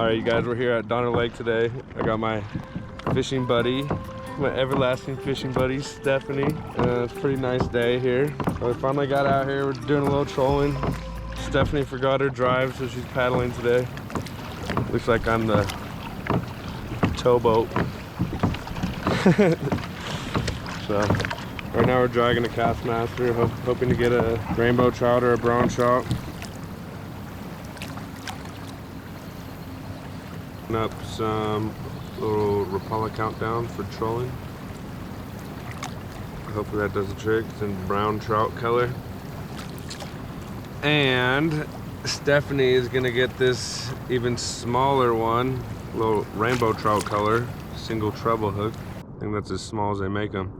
All right, you guys, we're here at Donner Lake today. I got my fishing buddy, my everlasting fishing buddy, Stephanie. It's a pretty nice day here. So we finally got out here. We're doing a little trolling. Stephanie forgot her drive, so she's paddling today. Looks like I'm the towboat. So right now we're dragging a Castmaster, hoping to get a rainbow trout or a brown trout. Up some little Rapala countdown for trolling. Hopefully that does the trick. It's in brown trout color. And Stephanie is gonna get this even smaller one, little rainbow trout color, single treble hook. I think that's as small as they make them.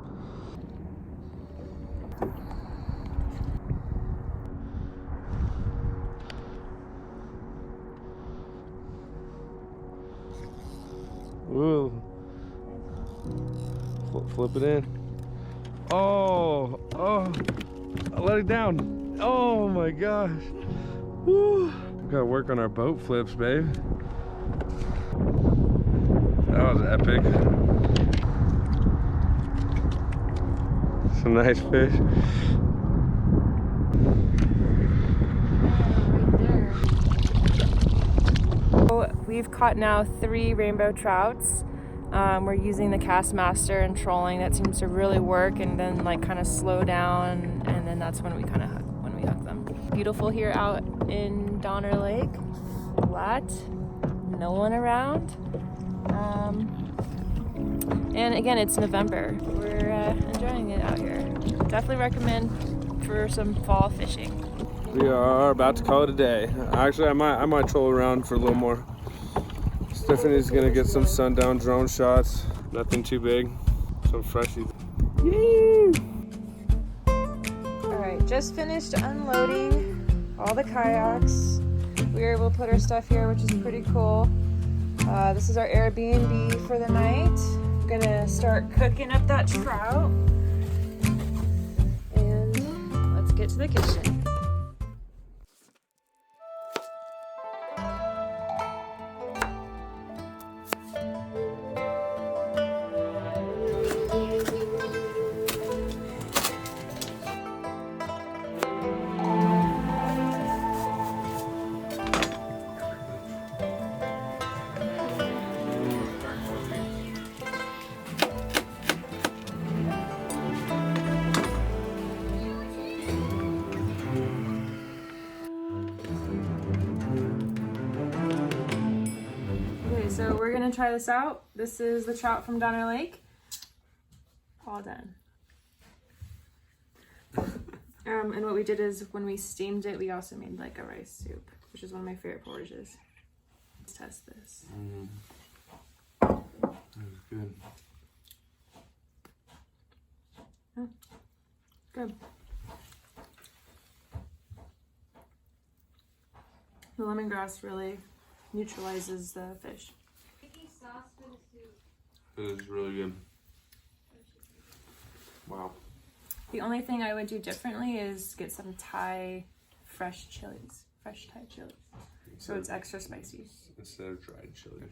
Ooh. Flip it in. Oh, I let it down. Oh my gosh. Woo. We gotta work on our boat flips, babe. That was epic. Some nice fish. We've caught now 3 rainbow trouts. We're using the Castmaster and trolling. That seems to really work, and then like kind of slow down, and then that's when we kind of hook them. Beautiful here out in Donner Lake. Flat, no one around. And again, it's November. We're enjoying it out here. Definitely recommend for some fall fishing. We are about to call it a day. Actually, I might troll around for a little more. Stephanie's gonna get some sundown drone shots. Nothing too big. Some freshies. Yee! All right, just finished unloading all the kayaks. We were able to put our stuff here, which is pretty cool. This is our Airbnb for the night. I'm gonna start cooking up that trout. And let's get to the kitchen. So we're gonna try this out. This is the trout from Donner Lake. All done. And what we did is when we steamed it, we also made like a rice soup, which is one of my favorite porridges. Let's test this. That was good. Oh, good. The lemongrass really neutralizes the fish. It is really good. Wow. The only thing I would do differently is get some Thai fresh chilies, fresh Thai chilies. So it's extra spicy. Instead of dried chili.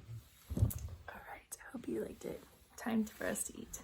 All right, I hope you liked it. Time for us to eat.